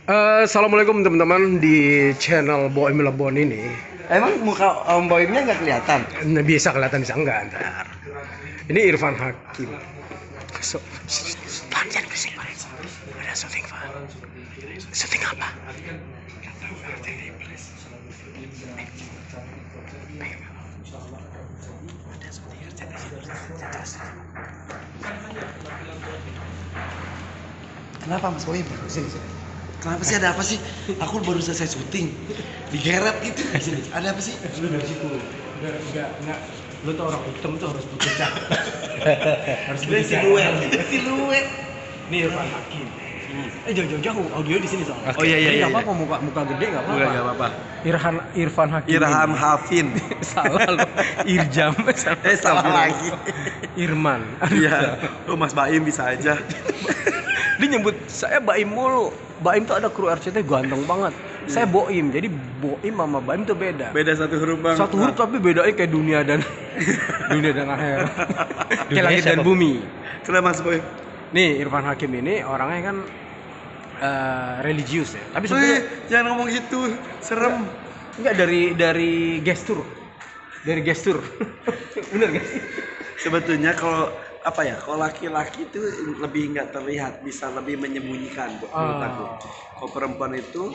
Assalamualaikum teman-teman di channel Boim Lebon ini. Emang muka Om Boimnya nggak kelihatan? Nah, bisa kelihatan bisa enggak ntar. Ini Irfan Hakim. So, Fan, jangan berisik Fan. Ada syuting Fan. Syuting apa? Kenapa Mas Boim? Sini. Kenapa sih, ada apa sih? Aku baru selesai syuting, digeret gitu. Ada apa sih? Lu dari situ. Enggak. Lu tuh orang hitam tuh harus berjejak. Harus Siluet. Ini Irfan Hakim. Jauh-jauh audio di sini soalnya. Oh iya. Enggak apa-apa muka gede enggak apa-apa. Enggak apa-apa. Irfan Hakim. Irham Hafin. Salah lo. Irjam. Salah lagi. Irman. Iya. Oh Mas Baim bisa aja. Dia nyebut saya Baim mulu. Baim tuh ada kru RCT ganteng banget. Saya Boim. Jadi Boim sama Baim tuh beda. Beda satu huruf bang. Satu huruf tapi bedanya kayak dunia dan akhir. Kayak langit dan bumi. Kenapa Mas Boim? Nih Irfan Hakim ini orangnya kan religius ya. Tapi sebenarnya Jangan ngomong gitu, serem. enggak dari gestur. Dari gestur. Bener gak sih? Sebetulnya kalau laki-laki itu lebih nggak terlihat, bisa lebih menyembunyikan menurut aku. Kalau perempuan itu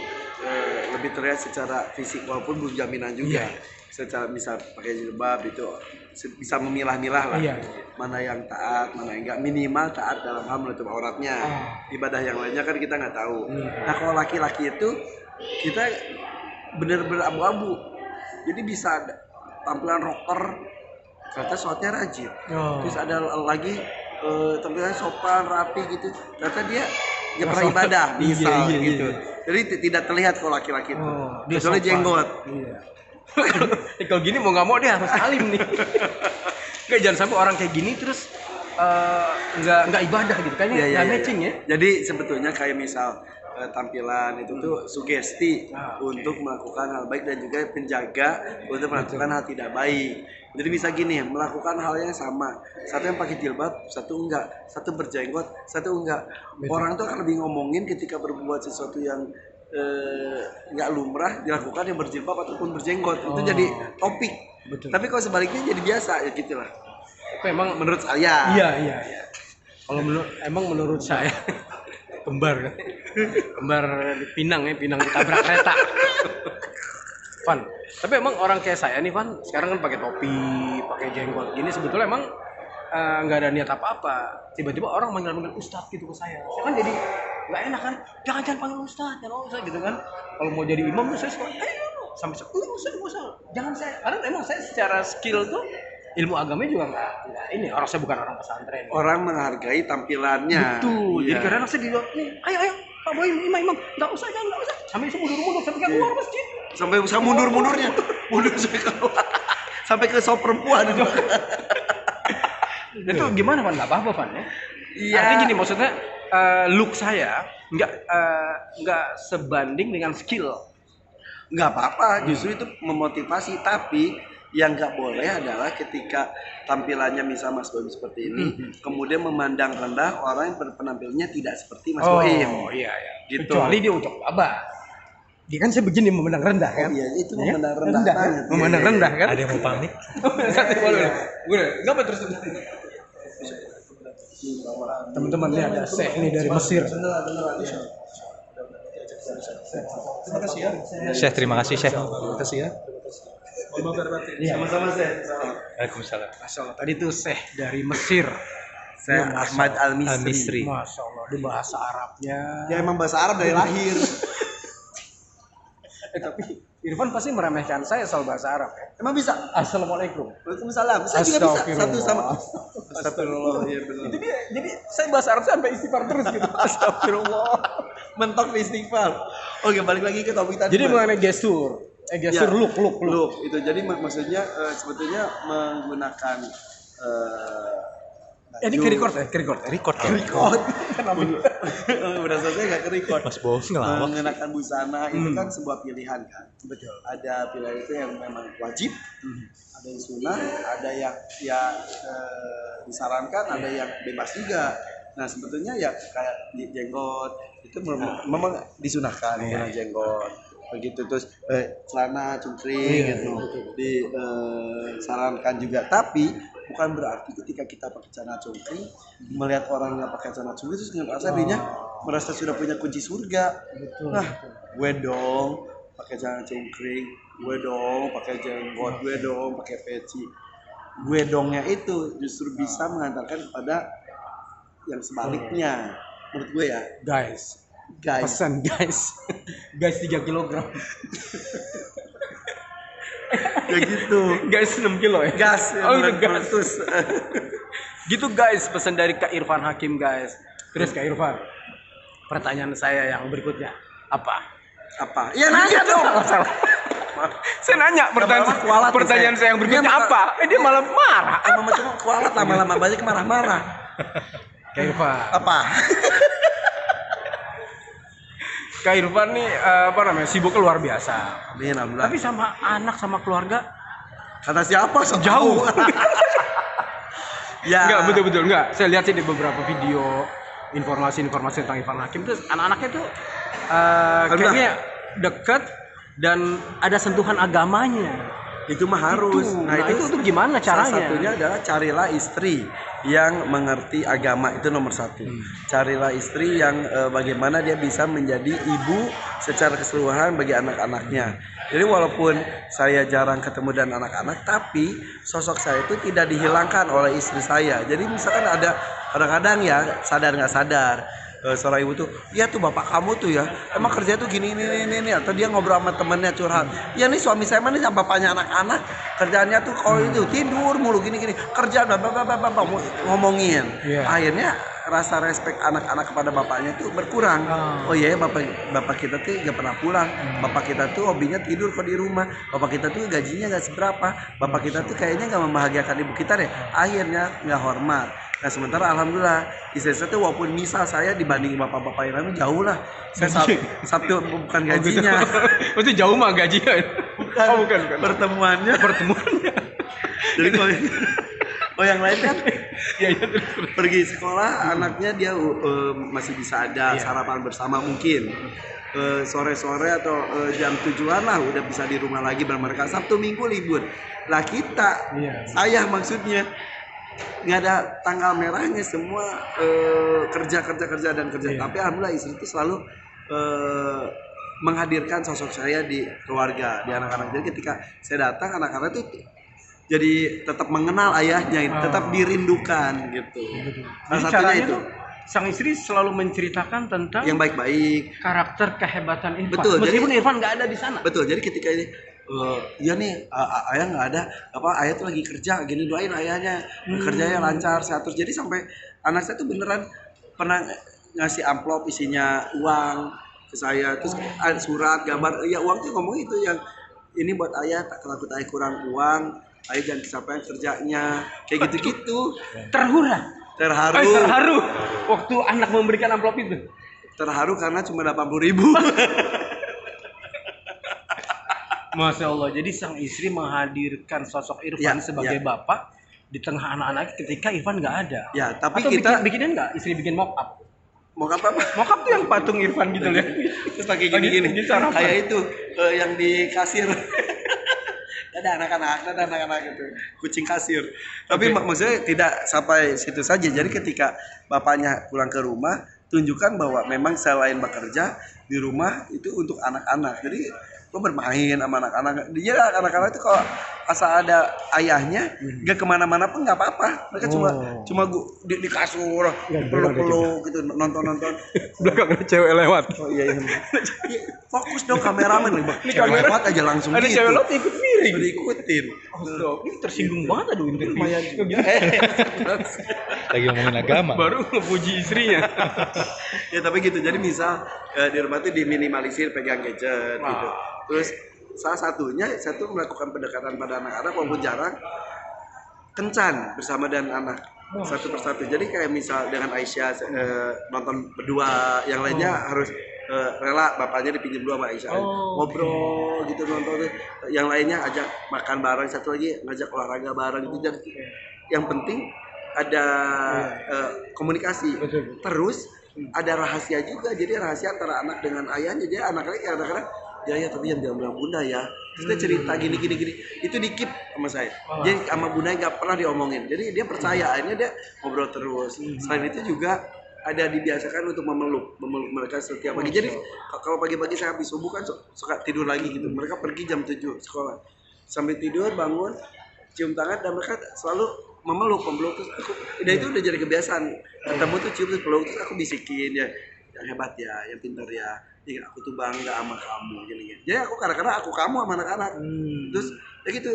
lebih terlihat secara fisik walaupun belum jaminan juga. Iya. Secara bisa pakai jilbab itu bisa memilah-milah lah. Iya. Mana yang taat, mana yang enggak, minimal taat dalam hal menutup auratnya. Ibadah yang lainnya kan kita nggak tahu. Nah kalau laki-laki itu kita bener-bener abu-abu. Jadi bisa ada tampilan rocker, ternyata sholatnya rajin. Terus ada lagi tampilan sopan, rapi gitu, ternyata dia nggak pernah ibadah, misal gitu. Jadi tidak terlihat kalau laki-laki itu, kecuali jenggot. Iya. Kalau gini mau nggak mau dia harus alim nih. Nggak, jangan sampai orang kayak gini terus nggak ibadah gitu, kayaknya nggak matching ya. Jadi sebetulnya kayak misal tampilan itu tuh sugesti untuk melakukan hal baik dan juga penjaga untuk melakukan hal tidak baik. Jadi bisa gini, melakukan hal yang sama. Satu yang pakai jilbab, satu enggak. Satu berjenggot, satu enggak. Orang tuh akan lebih ngomongin ketika berbuat sesuatu yang nggak lumrah dilakukan yang berjilbab ataupun berjenggot. Itu jadi topik. Betul. Tapi kalau sebaliknya jadi biasa ya gitulah. Emang Menurut saya. Iya. Kalau menurut saya kembar Pinang ditabrak kereta. Van, tapi emang orang kayak saya nih Van, sekarang kan pakai topi, pakai jenggot gini sebetulnya emang nggak ada niat apa-apa. Tiba-tiba orang manggil ustadz gitu ke saya kan jadi nggak enak kan, jangan panggil ustadz gitu kan. Kalau mau jadi imam tuh saya suka sampai usah jangan saya, karena emang saya secara skill tuh ilmu agamanya juga nggak ini, orang saya bukan orang pesantren. Orang menghargai tampilannya. Betul. Iya. Jadi kadang saya bilang, nih, ayo Pak Boim, imam, nggak usah. Sampai bisa mundur sampai keluar masjid. Sampai bisa mundur-mundurnya. Mundur sampai keluar. Sampai ke sop perempuan itu. Itu gimana Van? Nggak apa-apa Van ya? Iya. Artinya gini, maksudnya look saya nggak sebanding dengan skill. Nggak apa-apa, justru itu memotivasi. Tapi yang nggak boleh adalah ketika tampilannya misal Mas Boim seperti ini, kemudian memandang rendah orang yang penampilannya tidak seperti Mas Boim. Oh iya. Gitu. Kecuali dia ucap baba. Dia kan saya begini memandang rendah kan? Oh iya, itu memandang rendah kan? banget. Memandang rendah kan? Ada yang mau pamit? Nggak terus. Teman-teman ini ada Syekh nih dari Mesir. Syekh, terima kasih Syekh. Terima kasih ya. Sama-sama Syekh. Waalaikumsalam. Masya Allah, tadi tuh Syekh dari Mesir. Syekh Ahmad Al-Misri. Al-Misri. Masya Allah, dia bahasa Arabnya. Ya emang bahasa Arab dari lahir. Tapi Irfan pasti meremehkan saya soal bahasa Arab ya. Emang bisa? Assalamualaikum. Waalaikumsalam. Saya juga bisa. Satu sama. Astagfirullah. Iya benar. Itu dia. Jadi saya bahasa Arab sampai istighfar terus gitu. Astagfirullah. Mentok di istighfar. Oke, balik lagi ke topik tadi. Jadi mengenai gestur. Gestur Ya, look. Itu jadi maksudnya sebetulnya menggunakan Ini ke record ya? Record. Udah selesai nggak ke record. Mas Bos ngelawak. Mengenakan busana itu kan sebuah pilihan kan. Betul. Ada pilihan itu yang memang wajib, ada yang sunnah, ada yang disarankan, ada yang bebas juga. Nah sebetulnya ya kayak jenggot itu memang disunahkan menggunakan jenggot begitu, terus celana cungkring gitu disarankan juga, tapi bukan berarti ketika kita pakai celana cungkring melihat orang yang pakai celana cungkring terus ngerasa dirinya merasa sudah punya kunci surga. Nah gue dong pakai celana cungkring, gue dong pakai jenggot, gue dong pakai peci, gue dongnya itu justru bisa mengantarkan kepada yang sebaliknya menurut gue ya. Guys, pesan guys 3 kilogram. Ya gitu. Guys 6 kilo ya. Gas ya, itu gas. terus Gitu guys, pesan dari Kak Irfan Hakim guys. Terus Kak Irfan, pertanyaan saya yang berikutnya apa? Ya nanya dong. Salah. Saya nanya pertanyaan saya yang berikutnya apa? Dia malah marah. Mama cuma kualat lama-lama banyak marah-marah. Kak Irfan. Apa? Kak Irfan nih sibuknya luar biasa. Amin, alhamdulillah. Tapi sama anak sama keluarga Kata siapa? jauh. Ya. Enggak, betul enggak. Saya lihat sih di beberapa video informasi tentang Irfan Hakim tuh anak-anaknya tuh kayaknya dekat dan ada sentuhan agamanya. Itu mah harus. Nah, itu gimana caranya? Salah satunya adalah carilah istri yang mengerti agama, itu nomor satu. Carilah istri yang bagaimana dia bisa menjadi ibu secara keseluruhan bagi anak-anaknya. Jadi walaupun saya jarang ketemu dengan anak-anak, tapi sosok saya itu tidak dihilangkan oleh istri saya. Jadi misalkan ada kadang-kadang ya sadar nggak sadar seorang ibu tuh, ya tuh bapak kamu tuh ya emang kerja tuh gini ini, atau dia ngobrol sama temennya curhat, ya nih suami saya mah nih sama bapaknya anak-anak kerjaannya tuh kalau itu tidur mulu gini kerja bapak ngomongin. Akhirnya rasa respect anak-anak kepada bapaknya tuh berkurang. Oh iya bapak kita tuh gak pernah pulang, bapak kita tuh hobinya tidur kok di rumah, bapak kita tuh gajinya gak seberapa, bapak kita tuh kayaknya gak membahagiakan ibu kita deh. Akhirnya gak hormat. Nah sementara alhamdulillah istri saya tuh walaupun misal saya dibanding bapak-bapak yang lain jauh lah. Saya Sabtu bukan gajinya. Itu jauh mah gajinya. Bukan. Pertemuannya. Jadi kalau yang lain kan pergi sekolah anaknya dia masih bisa ada sarapan bersama mungkin. Sore-sore atau jam 7-an lah udah bisa di rumah lagi bareng mereka. Sabtu Minggu libur. Lah kita, saya maksudnya nggak ada tanggal merahnya, semua kerja. Tapi alhamdulillah istri itu selalu menghadirkan sosok saya di keluarga, di anak-anak. Jadi ketika saya datang anak-anak itu jadi tetap mengenal ayahnya, tetap dirindukan gitu. Salah satunya itu. Sang istri selalu menceritakan tentang yang baik-baik, karakter kehebatan Irfan. Betul, meskipun jadi, Irfan nggak ada di sana. Betul. Jadi ketika ini ya nih ayah nggak ada, ayah tuh lagi kerja gini, doain ayahnya kerjanya lancar sehat terus. Jadi sampai anak saya tuh beneran pernah ngasih amplop isinya uang ke saya, terus ada surat gambar ya uang tuh ngomong itu yang ini buat ayah, tak takut ayah kurang uang, ayah jangan kecapean kerjanya, kayak gitu-gitu. Terharu waktu anak memberikan amplop itu. Terharu karena cuma 80.000. Masya Allah, jadi sang istri menghadirkan sosok Irfan sebagai bapak di tengah anak-anak ketika Irfan nggak ada. Ya, tapi atau kita bikinin nggak? Istri bikin mock up. Mock up apa? Mock up tuh yang patung Irfan gitu ya. Terus pakai gini-gini. Kayak itu yang di kasir. ada anak-anak itu kucing kasir. Tapi maksudnya tidak sampai situ saja. Jadi ketika bapaknya pulang ke rumah, tunjukkan bahwa memang selain bekerja di rumah itu untuk anak-anak. Jadi gue bermain sama anak-anak. Dia anak-anak itu kalau asal ada ayahnya, gak kemana-mana pun nggak apa-apa. Mereka cuma di kasur, peluk-peluk gitu, nonton. Belakang ada cewek lewat. Oh iya. Fokus dong kameramen nih, Bang. Cewek lewat aja langsung ada gitu. Ada cewek lewat ikut miring. Diikutin. Ini tersinggung banget aduh interview. Lumayan juga. Lagi ngomongin agama. Baru ngepuji istrinya. Ya tapi gitu. Jadi misal di rumah tuh diminimalisir pegang gadget gitu. Terus salah satunya saya tuh melakukan pendekatan pada anak-anak walaupun jarang, kencan bersama dengan anak satu persatu. Jadi kayak misal dengan Aisyah nonton berdua, yang lainnya harus rela bapaknya dipinjam dulu sama Aisyah, ngobrol gitu nonton. Yang lainnya ajak makan bareng, satu lagi ngajak olahraga bareng gitu. Jadi yang penting ada komunikasi. Betul. Terus ada rahasia juga, jadi rahasia antara anak dengan ayahnya. Jadi anaknya kadang-kadang ya tapi yang bilang bunda ya. Terus dia cerita gini itu dikit sama saya. Jadi sama bunda nggak pernah diomongin. Jadi dia percaya, akhirnya dia ngobrol terus. Selain itu juga ada dibiasakan untuk memeluk mereka setiap pagi. Jadi kalau pagi-pagi saya habis subuh kan suka tidur lagi gitu. Mereka pergi jam 7 sekolah. Sambil tidur bangun, cium tangan dan mereka selalu memeluk terus aku itu udah jadi kebiasaan. Ketemu tuh cium terus peluk terus aku bisikin ya, yang hebat ya, yang pintar ya. Ya aku tuh bangga sama kamu gini. Jadi aku kadang-kadang aku kamu sama anak-anak. Terus ya gitu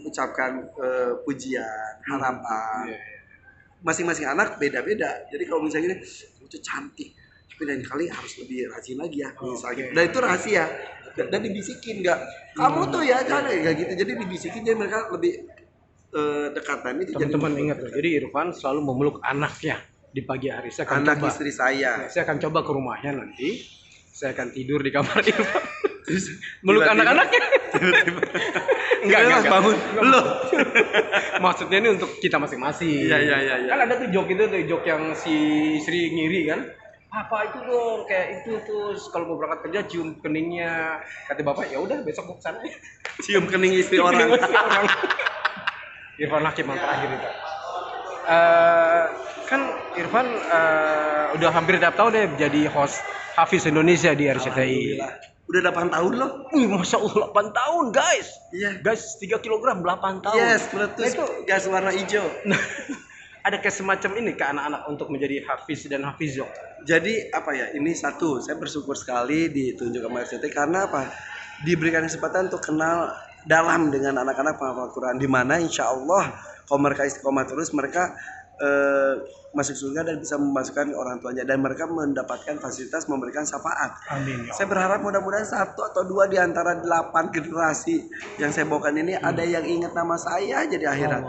ucapkan pujian, harapan. Masing-masing anak beda-beda. Jadi kalau misalnya gini, itu cantik, tapi lain kali harus lebih rajin lagi ya, misalnya. Dan itu rahasia. Dan dibisikin nggak, kamu tuh ya jangan kayak gitu. Jadi dibisikin jadi mereka lebih dekatan itu. Teman-teman ingat loh. Jadi Irfan selalu memeluk anaknya di pagi hari. Saya akan anak coba. Istri saya. Saya akan coba ke rumahnya nanti. Saya akan tidur di kamar Irfan. Terus meluk anak-anaknya. Enggak bangun. Belum. Maksudnya ini untuk kita masing-masing. Iya. Kan ada tuh joke yang si Sri ngiri kan. Apa itu dong kayak itu terus kalau mau berangkat kerja cium keningnya. Kata bapak ya udah besok mau ke sana. Cium kening istri orang. Irfan Hakim yang terakhir itu. Kan Irfan udah hampir tiap tahun deh jadi host Hafiz Indonesia di RCTI. Udah 8 tahun loh. Masya Allah 8 tahun guys. Iya. Guys 3 kilogram 8 tahun. Yes, meletus gas warna hijau. Ada kayak semacam ini ke anak-anak untuk menjadi Hafiz dan Hafizo. Jadi apa ya, ini satu, saya bersyukur sekali ditunjuk sama RCTI karena apa? Diberikan kesempatan untuk kenal dalam dengan anak-anak penghafal Quran, di mana insya Allah kalau mereka istiqomah terus mereka masuk surga dan bisa memasukkan orang tuanya dan mereka mendapatkan fasilitas memberikan syafaat. Amin. Saya berharap mudah-mudahan 1 atau 2 di antara 8 generasi yang saya bawakan ini ada yang ingat nama saya jadi akhirat.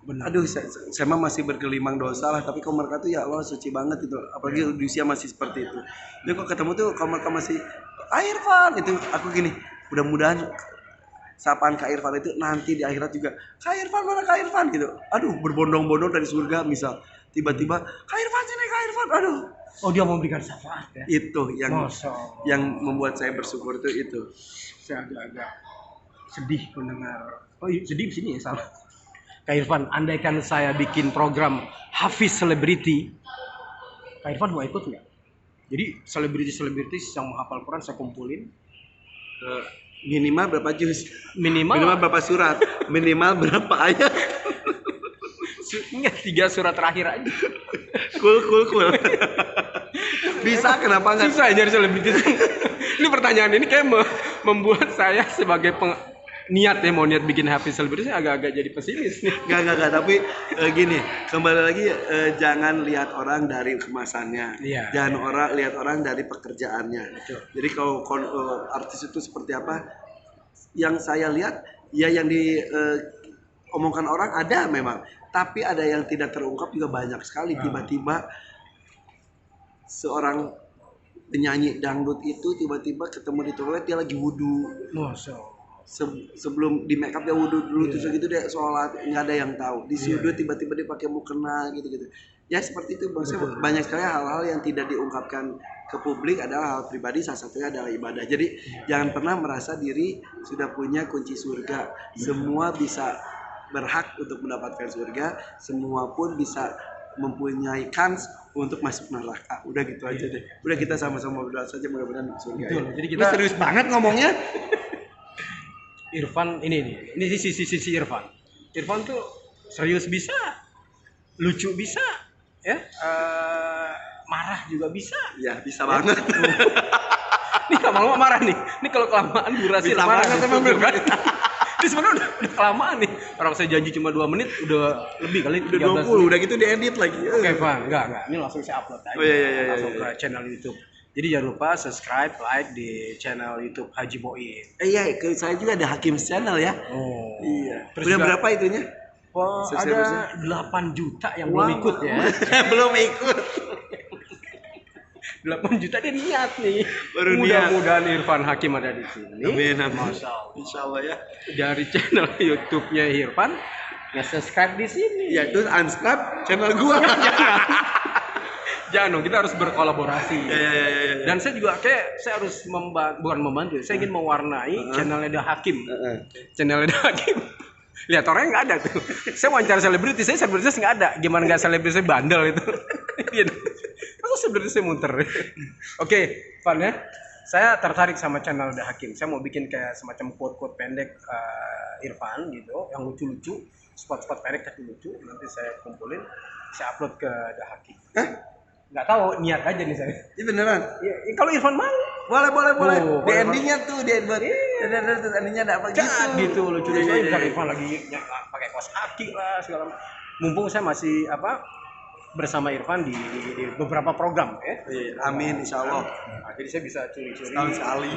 Benar. Aduh, saya mah masih bergelimang dosa lah, tapi kalau mereka tuh ya Allah suci banget itu, apalagi di usia masih seperti itu. Jadi kalau ketemu tuh kalau mereka masih Irfan itu, aku gini, mudah-mudahan sapaan Kak Irfan itu nanti di akhirat juga Kak Irfan mana Kak Irfan gitu. Aduh, berbondong-bondong dari surga misal tiba-tiba Kak Irfan sini Kak Irfan, aduh. Oh dia memberikan syafaat ya? Itu yang membuat saya bersyukur itu. Saya agak-agak sedih mendengar. Oh sedih di sini ya salah. Kak Irfan, andaikan saya bikin program Hafiz Celebrity, Kak Irfan mau ikut nggak? Jadi selebritis yang menghafal Quran saya kumpulin. Minimal berapa juz? Minimal berapa surat? Minimal berapa ayat? 3 surat terakhir aja. Cool. Bisa, kenapa nggak? Susah jadi selebritis. Ini pertanyaan ini kayak membuat saya sebagai niat bikin Hafiz Celebrity agak-agak jadi pesimis nih. Enggak, tapi gini, kembali lagi jangan lihat orang dari kemasannya. Iya. Jangan lihat orang dari pekerjaannya. Betul. Jadi kalau artis itu seperti apa? Yang saya lihat ya yang diomongkan orang ada memang, tapi ada yang tidak terungkap juga banyak sekali. Tiba-tiba seorang penyanyi dangdut itu tiba-tiba ketemu di toilet dia lagi wudu. Masya Allah. Sebelum di make up dia wudhu dulu terus gitu dia sholat, nggak ada yang tahu di sudut tiba-tiba dia pakai mukena gitu ya seperti itu. Maksudnya banyak sekali hal-hal yang tidak diungkapkan ke publik adalah hal pribadi, salah satunya adalah ibadah. Jadi jangan pernah merasa diri sudah punya kunci surga. Semua bisa berhak untuk mendapatkan surga, semua pun bisa mempunyai kans untuk masuk neraka. Udah gitu aja deh. Udah kita sama-sama berdoa saja mudah-mudahan surga. Betul. Ya. Jadi kita serius banget ngomongnya. Irfan ini sisi Irfan. Irfan tuh serius bisa, lucu bisa, ya, marah juga bisa. Ya bisa banget. Ini nggak mau marah nih. Ini kalau kelamaan durasi bisa marah. Ini sebenarnya udah kelamaan nih. Orang saya janji cuma 2 menit, udah lebih kali. Udah 20, udah gitu diedit lagi. Oke, Van, enggak. Ini langsung saya upload aja. Iya. Langsung ke channel YouTube. Jadi jangan lupa subscribe, like di channel YouTube Haji Boim. Iya, saya juga ada Hakim Channel ya. Oh. Iya. Terus udah juga, berapa itunya? Oh, ada 8 juta yang belum ikut ya. Belum ikut. 8 juta dia niat nih. Baru mudah-mudahan Irfan Hakim ada di sini. Amin. Masya Allah. Insya Allah ya. Dari channel YouTube-nya Irfan, Nge-subscribe di sini. Ya terus unsubscribe channel gua. Jangan dong, kita harus berkolaborasi. Ya. Dan saya juga kayak saya harus bukan membantu, saya ingin mewarnai channelnya The Hakim. Channelnya The Hakim. Lihat orangnya nggak ada tuh. Saya wawancara selebritis, saya selebritis nggak ada. Gimana nggak selebritis bandel itu? Masa selebritis muter? Oke, Van ya. Saya tertarik sama channel The Hakim. Saya mau bikin kayak semacam quote-quote pendek Irfan gitu, yang lucu-lucu, spot-spot pendek tapi lucu. Nanti saya kumpulin, saya upload ke The Hakim. Nggak tahu, niat aja nih saya. Ini beneran? Ya, kalau Irfan mau. Boleh. Oh, Di boleh, endingnya tuh, di endingnya ada apa gitu lucu lucu Iya. misalnya Irfan lagi pakai kaos kaki lah segala macam. Mumpung saya masih bersama Irfan di beberapa program ya. Amin insyaallah. Nah, jadi saya bisa curi-curi. Tahun sekali.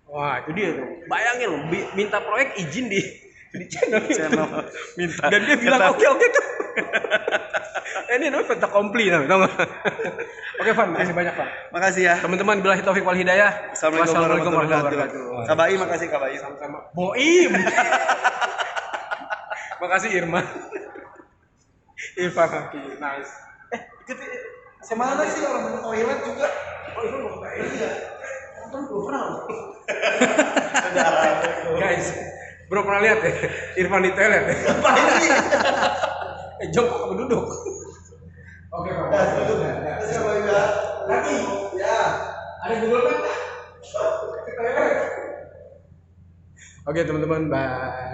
Wah itu dia tuh. Bayangin loh, minta proyek izin di channel. Minta. Dan dia bilang oke tuh. Ini namanya fait accompli tau nggak? Oke Van, makasih banyak Van. Makasih ya. Teman-teman billahi taufik wal hidayah. Assalamualaikum warahmatullahi wabarakatuh. Kabai makasih Kabai. Sama-sama. Boim. Makasih Irma. Irfan Hakim, nice. Semana sih orang mau toilet juga? Oh itu mau ke ya? Nonton belum pernah. Guys, bro pernah lihat ya? Irfan di toilet ya? Ngapain sih? Jongkok apa duduk? Oke, Pak. Siapa juga? Lagi. Ya. Ada Google Map nggak? Oke teman-teman, bye.